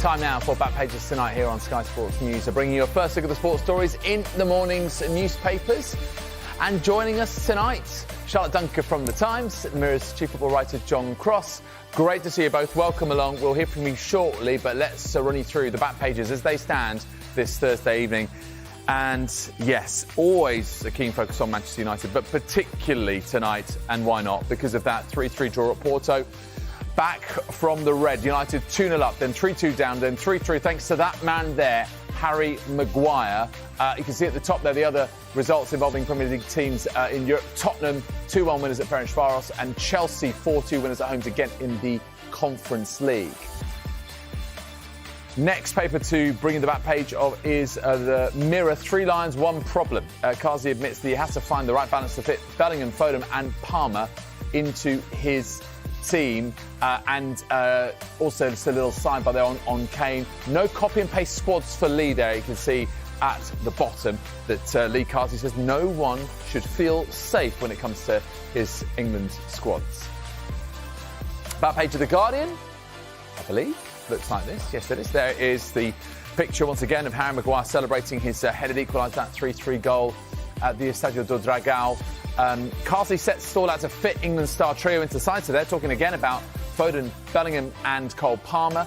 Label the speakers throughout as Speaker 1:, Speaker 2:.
Speaker 1: Time now for Back Pages tonight here on Sky Sports News. Bringing you a first look at the sports stories in the morning's newspapers. And joining us tonight, Charlotte Dunker from The Times, Mirror's chief football writer John Cross. Great to see you both. Welcome along. We'll hear from you shortly, but let's run you through the Back Pages as they stand this Thursday evening. And yes, always a keen focus on Manchester United, but particularly tonight, and why not? Because of that 3-3 draw at Porto. Back from the red, United 2-0 up, then 3-2 down, then 3-3, thanks to that man there, Harry Maguire. You can see at the top there the other results involving Premier League teams in Europe. Tottenham 2-1 winners at Ferencváros, and Chelsea 4-2 winners at home to get in the Conference League. Next paper to bring in the back page of is the Mirror. 3 lines, 1 problem. Kazi admits that he has to find the right balance to fit Bellingham, Foden and Palmer into his team. Also just a little sidebar there on Kane. No copy and paste squads for Lee there. You can see at the bottom that Lee Kazi says no one should feel safe when it comes to his England squads. Back page of The Guardian, I believe. Looks like this. Yes, it is. There is the picture once again of Harry Maguire celebrating his headed equaliser, that 3-3 goal at the Estadio do Dragão. Kazi sets stall out to fit England's star trio into the side. So they're talking again about Foden, Bellingham and Cole Palmer.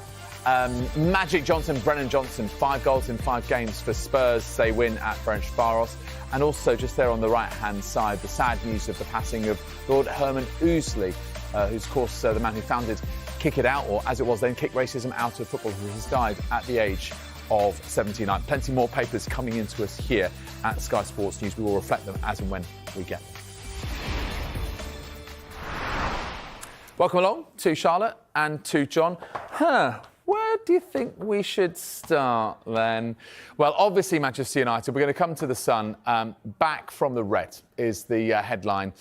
Speaker 1: Magic Johnson, Brennan Johnson, 5 goals in 5 games for Spurs. They win at Ferencváros. And also just there on the right-hand side, the sad news of the passing of Lord Herman Ousley, who's, of course, the man who founded Kick It Out, or as it was then, Kick Racism Out of Football, who has died at the age of 79. Plenty more papers coming into us here at Sky Sports News. We will reflect them as and when we get them. Welcome along to Charlotte and to John. Where do you think we should start then? Well, obviously Manchester United. We're going to come to the Sun. Back from the red is the headline.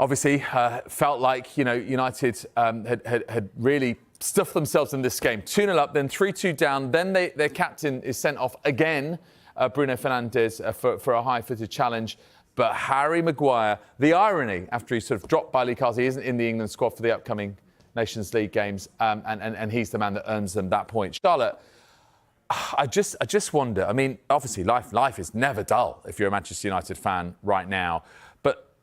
Speaker 1: Obviously, felt like, United had really stuffed themselves in this game. 2-0 up, then 3-2 down. Then their captain is sent off again, Bruno Fernandes, for a high-footed challenge. But Harry Maguire, the irony, after he's sort of dropped by Lee Kazi, isn't in the England squad for the upcoming Nations League games, and he's the man that earns them that point. Charlotte, I just wonder. I mean, obviously, life is never dull if you're a Manchester United fan right now. But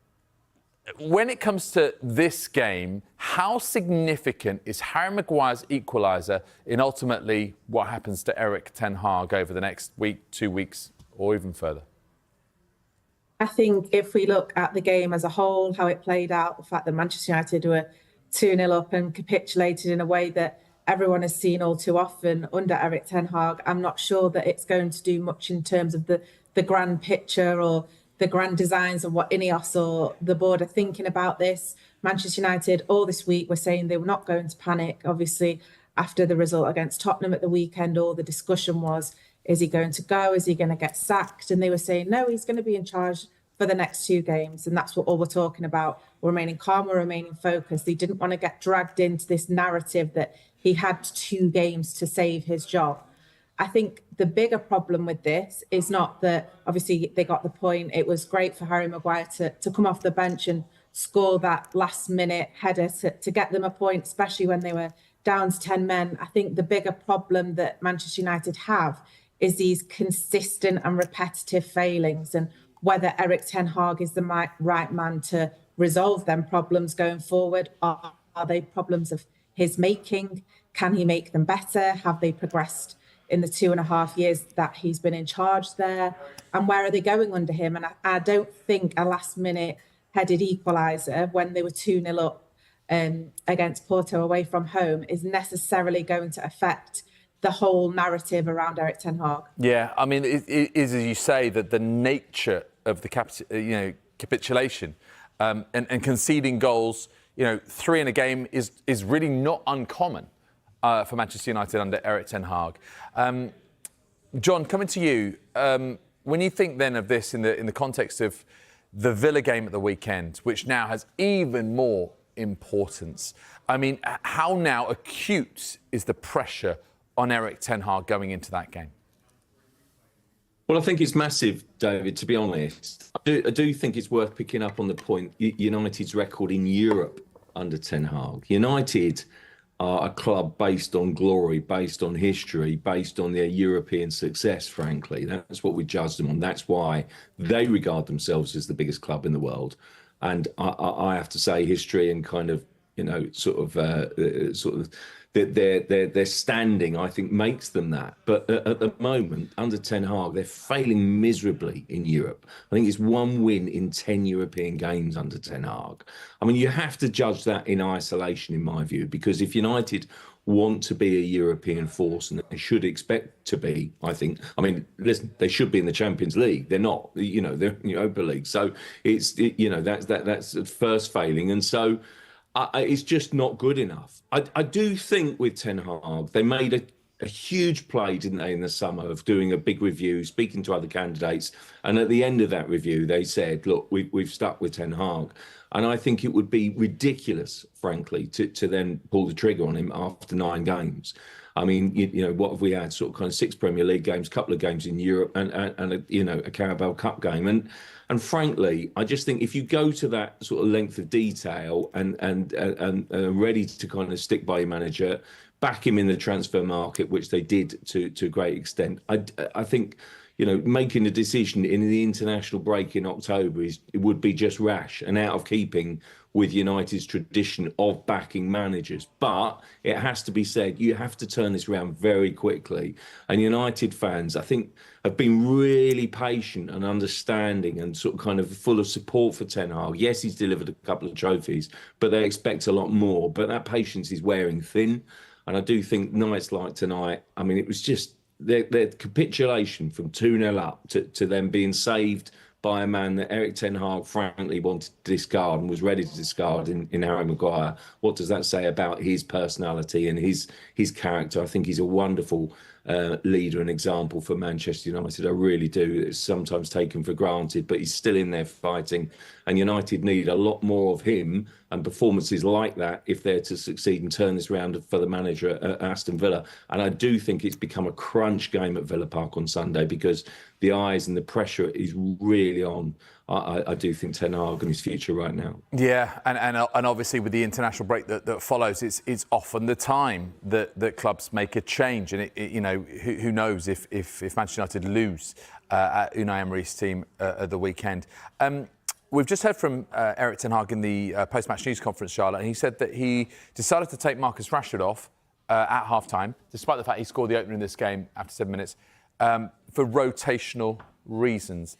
Speaker 1: when it comes to this game, how significant is Harry Maguire's equaliser in ultimately what happens to Erik ten Hag over the next week, 2 weeks, or even further?
Speaker 2: I think if we look at the game as a whole, how it played out, the fact that Manchester United were 2-0 up and capitulated in a way that everyone has seen all too often under Erik ten Hag, I'm not sure that it's going to do much in terms of the grand picture or the grand designs of what Ineos or the board are thinking about this. Manchester United all this week were saying they were not going to panic. Obviously, after the result against Tottenham at the weekend, all the discussion was, is he going to go? Is he going to get sacked? And they were saying, no, he's going to be in charge for the next 2 games. And that's what all we're talking about. We're remaining calm, we're remaining focused. They didn't want to get dragged into this narrative that he had 2 games to save his job. I think the bigger problem with this is not that, obviously, they got the point. It was great for Harry Maguire to come off the bench and score that last-minute header to get them a point, especially when they were down to 10 men. I think the bigger problem that Manchester United have is these consistent and repetitive failings, and whether Erik ten Hag is the right man to resolve them problems going forward. Are they problems of his making? Can he make them better? Have they progressed in the 2.5 years that he's been in charge there? And where are they going under him? And I don't think a last-minute headed equaliser when they were 2-0 up against Porto away from home is necessarily going to affect the whole narrative around Erik ten Hag. Yeah,
Speaker 1: I mean, it is, as you say, that the nature of the capitulation and conceding goals, 3 in a game is really not uncommon for Manchester United under Erik ten Hag. John, coming to you, when you think then of this in the context of the Villa game at the weekend, which now has even more importance, I mean, how now acute is the pressure on Erik ten Hag going into that game?
Speaker 3: Well, I think it's massive, David, to be honest. I do think it's worth picking up on the point, United's record in Europe under ten Hag. United are a club based on glory, based on history, based on their European success, frankly. That's what we judge them on. That's why they regard themselves as the biggest club in the world. And I have to say, history and kind of, their standing, I think, makes them that. But at the moment, under Ten Hag, they're failing miserably in Europe. I think it's 1 win in 10 European games under Ten Hag. I mean, you have to judge that in isolation, in my view, because if United want to be a European force, and they should expect to be, I think. I mean, listen, they should be in the Champions League. They're not, they're in the Europa League. So that's the first failing. And so it's just not good enough. I do think with Ten Hag, they made a huge play, didn't they, in the summer of doing a big review, speaking to other candidates. And at the end of that review, they said, look, we've stuck with Ten Hag. And I think it would be ridiculous, frankly, to then pull the trigger on him after 9 games. I mean, what have we had? Sort of kind of 6 Premier League games, a couple of games in Europe, and a Carabao Cup game. And frankly, I just think if you go to that sort of length of detail and ready to kind of stick by your manager, back him in the transfer market, which they did to a great extent, I think, making a decision in the international break in October it would be just rash and out of keeping with United's tradition of backing managers. But it has to be said, you have to turn this around very quickly. And United fans, I think, have been really patient and understanding and sort of kind of full of support for Ten Hag. Yes, he's delivered a couple of trophies, but they expect a lot more. But that patience is wearing thin. And I do think nights like tonight, I mean, it was just their capitulation from 2-0 up to them being saved by a man that Erik Ten Hag frankly wanted to discard and was ready to discard in Harry Maguire. What does that say about his personality and his character? I think he's a wonderful leader and example for Manchester United. I really do. It's sometimes taken for granted, but he's still in there fighting. And United need a lot more of him and performances like that if they're to succeed and turn this around for the manager at Aston Villa. And I do think it's become a crunch game at Villa Park on Sunday because the eyes and the pressure is really on. I do think Ten Hag and his future right now. Yeah,
Speaker 1: and obviously with the international break that follows, it's often the time that clubs make a change. And who knows if Manchester United lose at Unai Emery's team at the weekend. We've just heard from Erik Ten Hag in the post-match news conference, Charlotte, and he said that he decided to take Marcus Rashford off at half-time, despite the fact he scored the opener in this game after 7 minutes, for rotational reasons.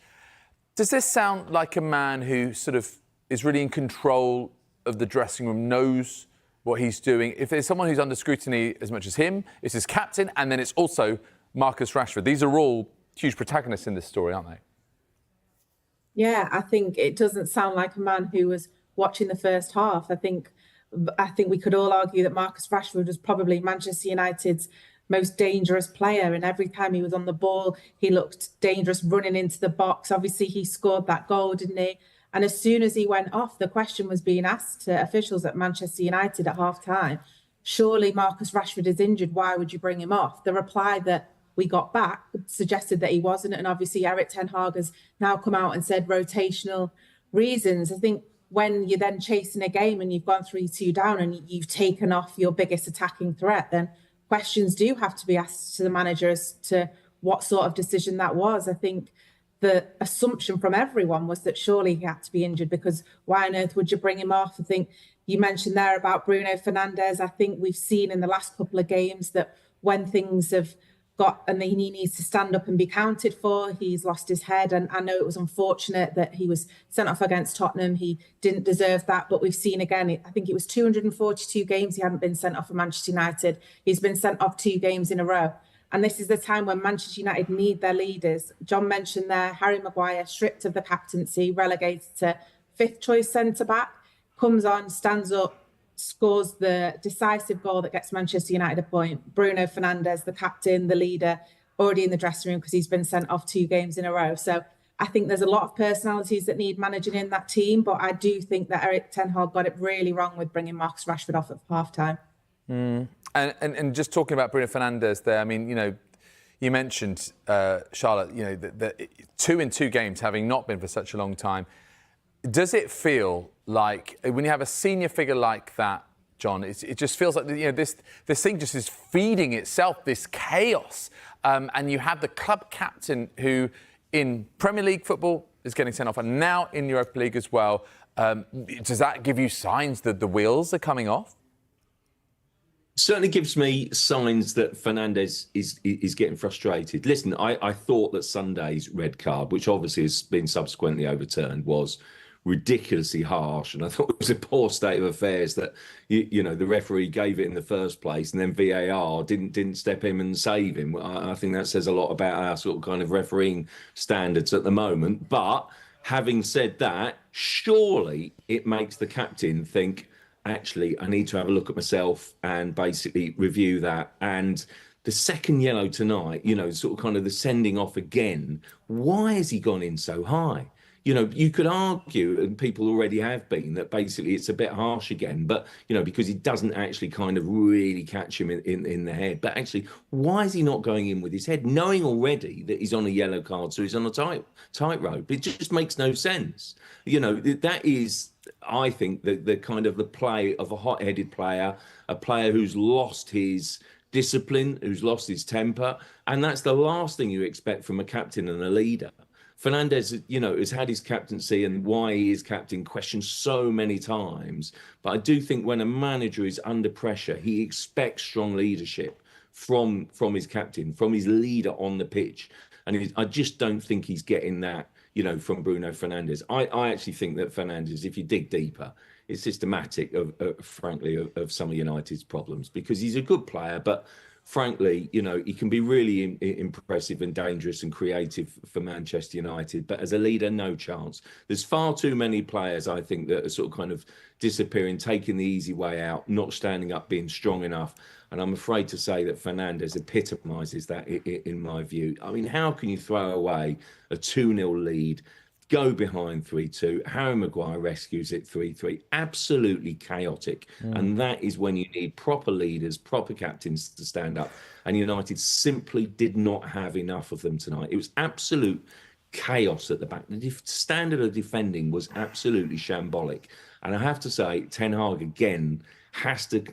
Speaker 1: Does this sound like a man who sort of is really in control of the dressing room, knows what he's doing? If there's someone who's under scrutiny as much as him, it's his captain, and then it's also Marcus Rashford. These are all huge protagonists in this story, aren't they?
Speaker 2: Yeah, I think it doesn't sound like a man who was watching the first half. I think we could all argue that Marcus Rashford was probably Manchester United's most dangerous player, and every time he was on the ball, he looked dangerous running into the box. Obviously, he scored that goal, didn't he? And as soon as he went off, the question was being asked to officials at Manchester United at half-time, surely Marcus Rashford is injured, why would you bring him off? The reply that we got back suggested that he wasn't, and obviously Erik Ten Hag has now come out and said rotational reasons. I think when you're then chasing a game and you've gone 3-2 down and you've taken off your biggest attacking threat, then questions do have to be asked to the manager as to what sort of decision that was. I think the assumption from everyone was that surely he had to be injured, because why on earth would you bring him off? I think you mentioned there about Bruno Fernandes. I think we've seen in the last couple of games that when things have got and he needs to stand up and be counted for, he's lost his head. And I know it was unfortunate that he was sent off against Tottenham. He didn't deserve that, but we've seen again, I think it was 242 games he hadn't been sent off for Manchester United. He's been sent off 2 games in a row. And this is the time when Manchester United need their leaders. John mentioned there, Harry Maguire, stripped of the captaincy, relegated to 5th choice centre-back, comes on, stands up, scores the decisive goal that gets Manchester United a point. Bruno Fernandes, the captain, the leader, already in the dressing room because he's been sent off 2 games in a row. So I think there's a lot of personalities that need managing in that team, but I do think that Erik Ten Hag got it really wrong with bringing Marcus Rashford off at half-time.
Speaker 1: And just talking about Bruno Fernandes there, I mean, you mentioned, Charlotte, the 2 in 2 games having not been for such a long time. Does it feel like when you have a senior figure like that John. It just feels like this thing just is feeding itself, this chaos. And you have the club captain who, in Premier League football, is getting sent off, and now in Europa League as well. Does that give you signs that the wheels are coming off?
Speaker 3: Certainly gives me signs that Fernandes is getting frustrated. Listen, I thought that Sunday's red card, which obviously has been subsequently overturned, was ridiculously harsh, and I thought it was a poor state of affairs that the referee gave it in the first place, and then VAR didn't step in and save him. I think that says a lot about our sort of kind of refereeing standards at the moment. But having said that, surely it makes the captain think, actually, I need to have a look at myself and basically review that. And the second yellow tonight, sort of kind of the sending off again, why has he gone in so high? You could argue, and people already have been, that basically it's a bit harsh again, but, because he doesn't actually kind of really catch him in the head. But actually, why is he not going in with his head, knowing already that he's on a yellow card, so he's on a tightrope? It just makes no sense. That is, I think, the kind of the play of a hot-headed player, a player who's lost his discipline, who's lost his temper, and that's the last thing you expect from a captain and a leader. Fernandes, has had his captaincy and why he is captain questioned so many times. But I do think when a manager is under pressure, he expects strong leadership from his captain, from his leader on the pitch. And I just don't think he's getting that, from Bruno Fernandes. I actually think that Fernandes, if you dig deeper, is systematic frankly, of some of United's problems, because he's a good player, but frankly, he can be really impressive and dangerous and creative for Manchester United. But as a leader, no chance. There's far too many players, I think, that are sort of kind of disappearing, taking the easy way out, not standing up, being strong enough. And I'm afraid to say that Fernandes epitomises that in my view. I mean, how can you throw away a 2-0 lead, go behind 3-2, Harry Maguire rescues it 3-3, absolutely chaotic. And that is when you need proper leaders, proper captains to stand up. And United simply did not have enough of them tonight. It was absolute chaos at the back. The standard of defending was absolutely shambolic. And I have to say, Ten Hag again has to,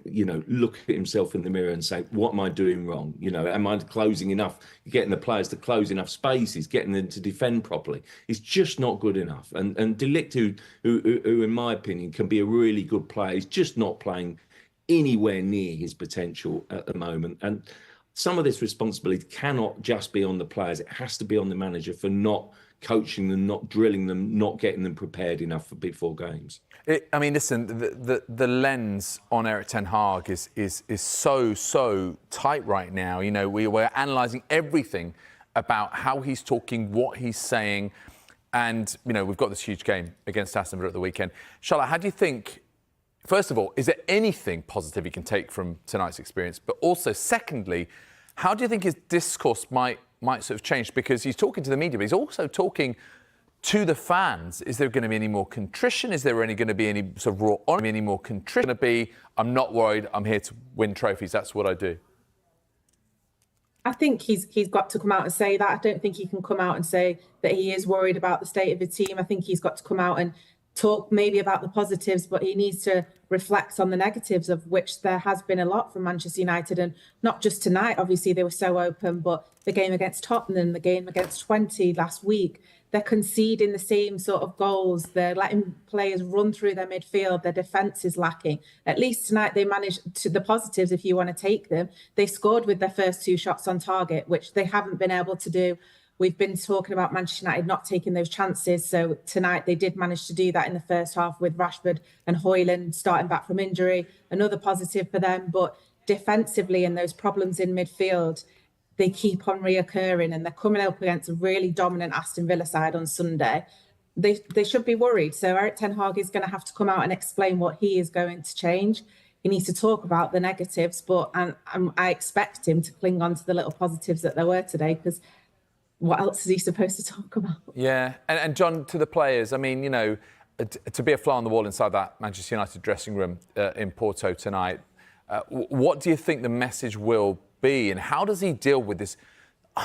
Speaker 3: look at himself in the mirror and say, what am I doing wrong? Am I closing enough, getting the players to close enough spaces, getting them to defend properly? It's just not good enough. And De Ligt, who in my opinion can be a really good player, is just not playing anywhere near his potential at the moment. And some of this responsibility cannot just be on the players. It has to be on the manager for not coaching them, not drilling them, not getting them prepared enough for before games.
Speaker 1: Listen, the lens on Erik ten Hag is so tight right now. We're analysing everything about how he's talking, what he's saying, and we've got this huge game against Aston Villa at the weekend. Charlotte, how do you think? First of all, is there anything positive you can take from tonight's experience? But also, secondly, how do you think his discourse might sort of change? Because he's talking to the media, but he's also talking to the fans. Is there going to be any more contrition? Is there going to be any sort of raw honour? Any more contrition? Going to be, I'm not worried, I'm here to win trophies, that's what I do.
Speaker 2: I think he's got to come out and say that. I don't think he can come out and say that he is worried about the state of the team. I think he's got to come out and talk maybe about the positives, but he needs to reflect on the negatives, of which there has been a lot from Manchester United, and not just tonight. Obviously, they were so open, but the game against Tottenham, the game against 20 last week, they're conceding the same sort of goals. They're letting players run through their midfield. Their defence is lacking. At least tonight they managed to, the positives, if you want to take them, they scored with their first 2 shots on target, which they haven't been able to do. We've been talking about Manchester United not taking those chances. So tonight they did manage to do that in the first half with Rashford and Højlund starting back from injury. Another positive for them. But defensively, and those problems in midfield, they keep on reoccurring, and they're coming up against a really dominant Aston Villa side on Sunday. They should be worried. So Erik ten Hag is going to have to come out and explain what he is going to change. He needs to talk about the negatives, but I expect him to cling on to the little positives that there were today, because what else is he supposed to talk about?
Speaker 1: Yeah, and John, to the players, to be a fly on the wall inside that Manchester United dressing room in Porto tonight, what do you think the message will be, and how does he deal with this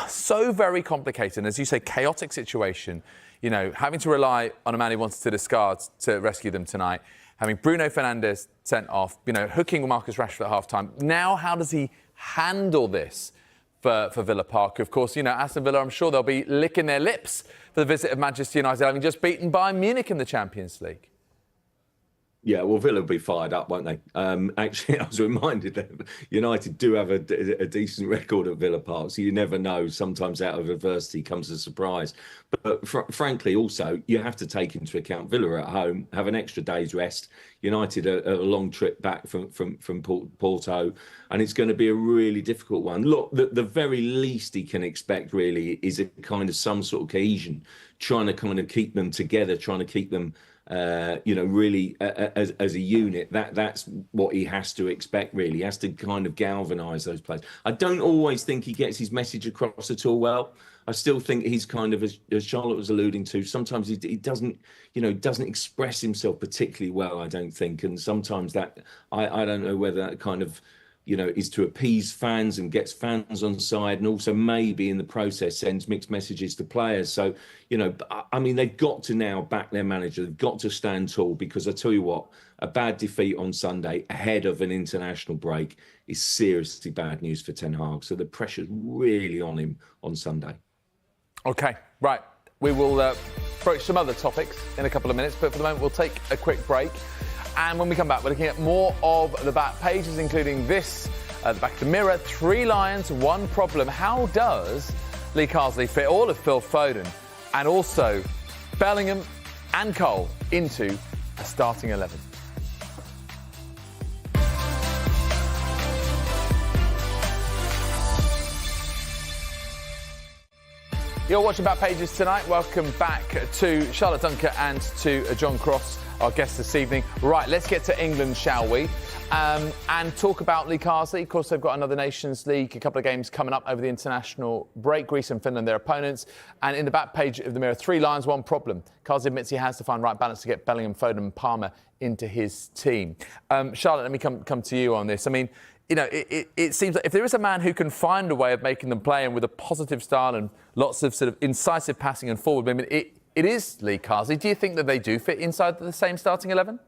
Speaker 1: so very complicated and, as you say, chaotic situation? Having to rely on a man he wants to discard to rescue them tonight, having Bruno Fernandes sent off, hooking Marcus Rashford at half-time. Now, how does he handle this for Villa Park? Of course, Aston Villa, I'm sure they'll be licking their lips for the visit of Manchester United, having just beaten Bayern Munich in the Champions League.
Speaker 3: Yeah, well, Villa will be fired up, won't they? Actually, I was reminded that United do have a decent record at Villa Park, so you never know. Sometimes out of adversity comes a surprise. But frankly, also, you have to take into account Villa are at home, have an extra day's rest. United a long trip back from Porto, and it's going to be a really difficult one. Look, the very least he can expect, really, is a kind of some sort of cohesion, trying to kind of keep them together, trying to keep them really as a unit. That's what he has to expect, really. He has to kind of galvanise those players. I don't always think he gets his message across at all well. I still think he's kind of, as Charlotte was alluding to, sometimes he doesn't express himself particularly well, I don't think. And sometimes that, I don't know whether that kind of, is to appease fans and gets fans on side, and also maybe in the process sends mixed messages to players. So, they've got to now back their manager. They've got to stand tall, because I tell you what, a bad defeat on Sunday ahead of an international break is seriously bad news for Ten Hag. So the pressure's really on him on Sunday.
Speaker 1: OK, right. We will broach some other topics in a couple of minutes, but for the moment we'll take a quick break. And when we come back, we're looking at more of the back pages, including this, the back of the Mirror, 3 lions, 1 problem. How does Lee Carsley fit all of Phil Foden and also Bellingham and Cole into a starting 11? You're watching Back Pages tonight. Welcome back to Charlotte Dunker and to John Cross, our guest this evening. Right, let's get to England, shall we? And talk about Lee Carsley. Of course, they've got another Nations League, a couple of games coming up over the international break. Greece and Finland, their opponents. And in the back page of the Mirror, 3 lions, 1 problem. Carsley admits he has to find right balance to get Bellingham, Foden and Palmer into his team. Charlotte, let me come to you on this. I mean, it seems like if there is a man who can find a way of making them play and with a positive style and lots of sort of incisive passing and forward movement, it is Lee Carsley. Do you think that they do fit inside the same starting 11?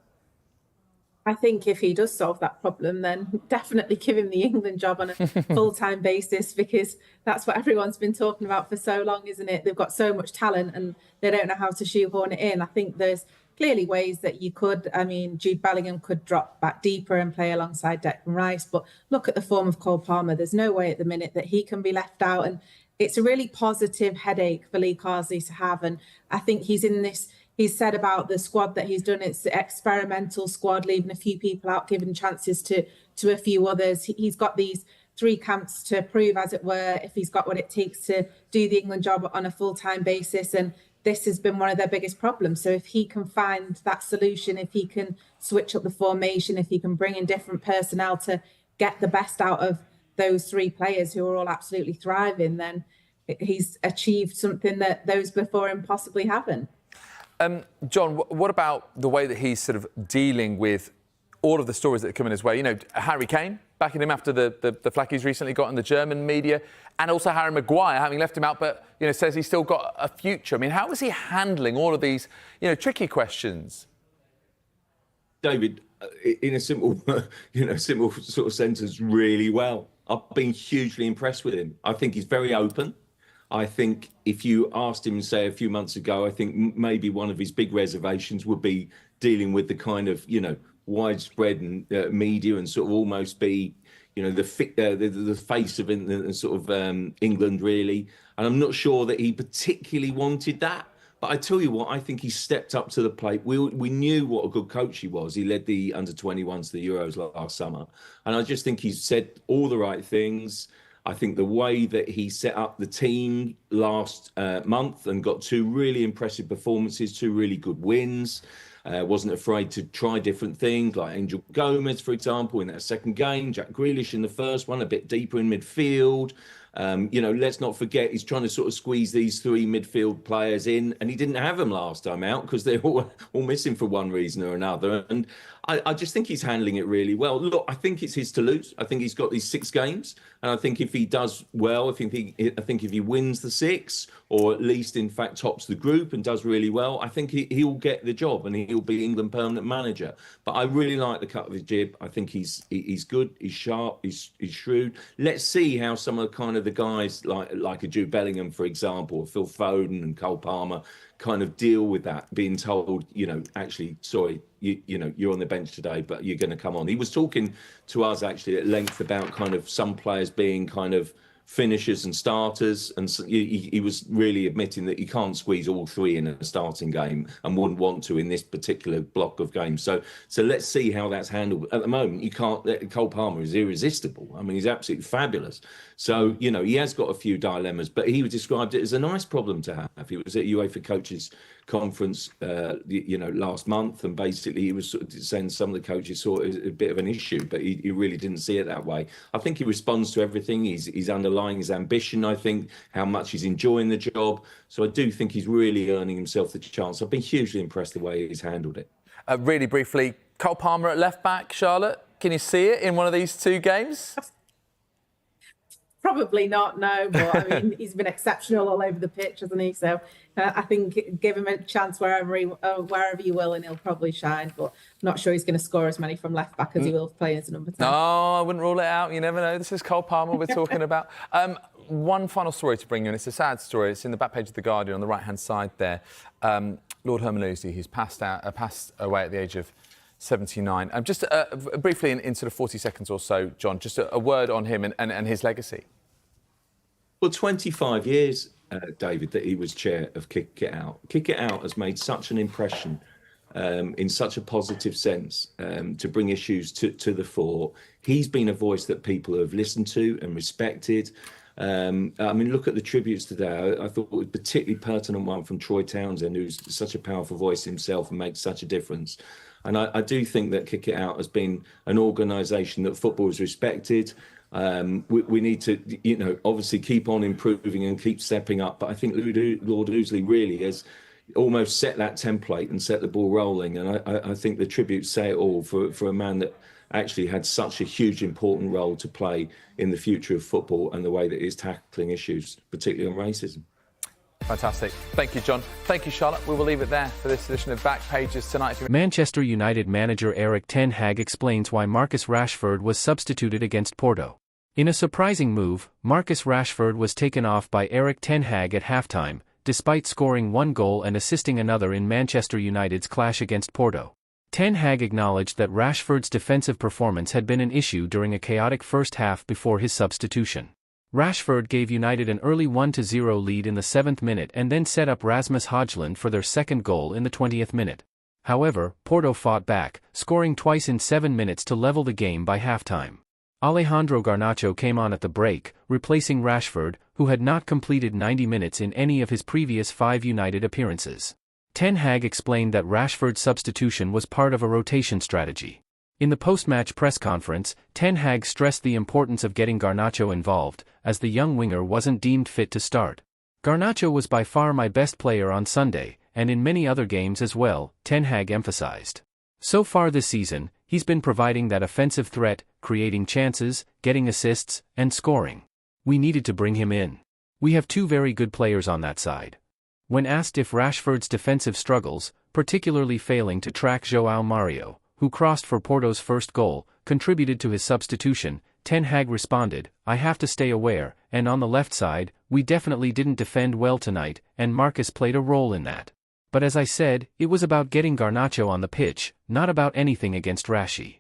Speaker 2: I think if he does solve that problem, then definitely give him the England job on a full-time basis, because that's what everyone's been talking about for so long, isn't it? They've got so much talent and they don't know how to shoehorn it in. I think there's clearly ways that you could. I mean, Jude Bellingham could drop back deeper and play alongside Declan Rice, but look at the form of Cole Palmer. There's no way at the minute that he can be left out, and it's a really positive headache for Lee Carsley to have. And I think he's said about the squad that he's done, it's the experimental squad, leaving a few people out, giving chances to a few others. He's got these 3 camps to prove, as it were, if he's got what it takes to do the England job on a full-time basis. And this has been one of their biggest problems. So if he can find that solution, if he can switch up the formation, if he can bring in different personnel to get the best out of those 3 players who are all absolutely thriving, then he's achieved something that those before him possibly haven't.
Speaker 1: John, what about the way that he's sort of dealing with all of the stories that come in his way? Harry Kane backing him after the flack he's recently got in the German media, and also Harry Maguire having left him out, but says he's still got a future. I mean, how is he handling all of these tricky questions?
Speaker 3: David, in a simple sort of sentence, really well. I've been hugely impressed with him. I think he's very open. I think if you asked him, say, a few months ago, I think maybe one of his big reservations would be dealing with the kind of, widespread media and sort of almost be, the face of England, really. And I'm not sure that he particularly wanted that. But I tell you what, I think he stepped up to the plate. We knew what a good coach he was. He led the under-21s to the Euros last summer. And I just think he's said all the right things. I think the way that he set up the team last month and got 2 really impressive performances, 2 really good wins, wasn't afraid to try different things, like Angel Gomez, for example, in that second game, Jack Grealish in the first one, a bit deeper in midfield. Let's not forget he's trying to sort of squeeze these three midfield players in, and he didn't have them last time out because they're all missing for one reason or another. And I just think he's handling it really well. Look, I think it's his to lose. I think he's got these 6 games, and I think if he does well, I think if he wins the 6, or at least in fact tops the group and does really well, I think he'll get the job and he'll be England permanent manager. But I really like the cut of his jib. I think he's good, he's sharp, he's shrewd. Let's see how some of the guys like a Jude Bellingham, for example, or Phil Foden and Cole Palmer kind of deal with that, being told, actually, sorry, you're on the bench today, but you're going to come on. He was talking to us actually at length about kind of some players being kind of finishers and starters, and so he was really admitting that you can't squeeze all 3 in a starting game and wouldn't want to in this particular block of games. So let's see how that's handled. At the moment, you can't. Cole Palmer is irresistible. I mean, he's absolutely fabulous. So he has got a few dilemmas, but he described it as a nice problem to have. He was at UEFA Coaches Conference, last month, and basically he was sort of saying some of the coaches saw it as a bit of an issue, but he really didn't see it that way. I think he responds to everything. He's underlying his ambition, I think, how much he's enjoying the job. So I do think he's really earning himself the chance. I've been hugely impressed the way he's handled it.
Speaker 1: Really briefly, Cole Palmer at left back, Charlotte, can you see it in one of these 2 games?
Speaker 2: Probably not, no. But I mean, he's been exceptional all over the pitch, hasn't he? So I think give him a chance wherever you will, and he'll probably shine. But I'm not sure he's going to score as many from left back as he will play as a number 10.
Speaker 1: No, I wouldn't rule it out. You never know. This is Cole Palmer we're talking about. One final story to bring you, and it's a sad story. It's in the back page of The Guardian on the right-hand side there. Lord Hermanlusi, who's passed away at the age of 79. Just briefly, in sort of 40 seconds or so, John, just a word on him and his legacy.
Speaker 3: Well, 25 years, David, that he was chair of Kick It Out. Kick It Out has made such an impression in such a positive sense to bring issues to the fore. He's been a voice that people have listened to and respected. I mean, look at the tributes today. I thought it was a particularly pertinent one from Troy Townsend, who's such a powerful voice himself and makes such a difference. And I do think that Kick It Out has been an organisation that football has respected. We need to, obviously keep on improving and keep stepping up. But I think Lord Ousley really has almost set that template and set the ball rolling. And I think the tributes say it all for a man that actually had such a huge, important role to play in the future of football and the way that he's tackling issues, particularly on racism.
Speaker 1: Fantastic. Thank you, John. Thank you, Charlotte. We will leave it there for this edition of Back Pages tonight.
Speaker 4: Manchester United manager Erik Ten Hag explains why Marcus Rashford was substituted against Porto. In a surprising move, Marcus Rashford was taken off by Erik Ten Hag at halftime, despite scoring 1 goal and assisting another in Manchester United's clash against Porto. Ten Hag acknowledged that Rashford's defensive performance had been an issue during a chaotic first half before his substitution. Rashford gave United an early 1-0 lead in the 7th minute and then set up Rasmus Højlund for their second goal in the 20th minute. However, Porto fought back, scoring twice in 7 minutes to level the game by halftime. Alejandro Garnacho came on at the break, replacing Rashford, who had not completed 90 minutes in any of his previous 5 United appearances. Ten Hag explained that Rashford's substitution was part of a rotation strategy. In the post-match press conference, Ten Hag stressed the importance of getting Garnacho involved, as the young winger wasn't deemed fit to start. Garnacho was by far my best player on Sunday, and in many other games as well, Ten Hag emphasized. So far this season, he's been providing that offensive threat, creating chances, getting assists, and scoring. We needed to bring him in. We have 2 very good players on that side. When asked if Rashford's defensive struggles, particularly failing to track João Mario, who crossed for Porto's first goal, contributed to his substitution, Ten Hag responded, "I have to stay aware, and on the left side, we definitely didn't defend well tonight, and Marcus played a role in that. But as I said, it was about getting Garnacho on the pitch, not about anything against Rashi."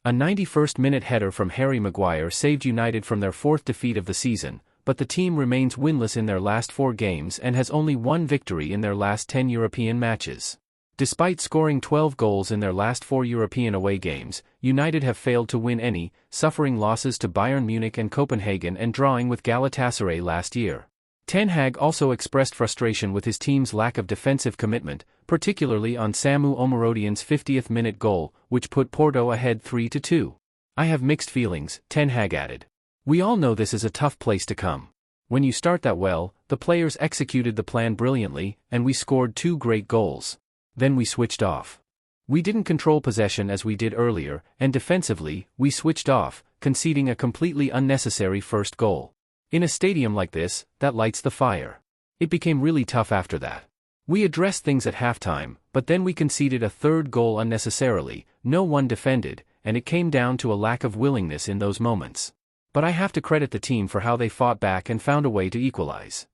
Speaker 4: A 91st-minute header from Harry Maguire saved United from their 4th defeat of the season, but the team remains winless in their last 4 games and has only 1 victory in their last 10 European matches. Despite scoring 12 goals in their last 4 European away games, United have failed to win any, suffering losses to Bayern Munich and Copenhagen and drawing with Galatasaray last year. Ten Hag also expressed frustration with his team's lack of defensive commitment, particularly on Samu Omarodian's 50th-minute goal, which put Porto ahead 3-2. "I have mixed feelings," Ten Hag added. "We all know this is a tough place to come. When you start that well, the players executed the plan brilliantly, and we scored 2 great goals. Then we switched off. We didn't control possession as we did earlier, and defensively, we switched off, conceding a completely unnecessary first goal. In a stadium like this, that lights the fire. It became really tough after that. We addressed things at halftime, but then we conceded a 3rd goal unnecessarily, no one defended, and it came down to a lack of willingness in those moments. But I have to credit the team for how they fought back and found a way to equalize.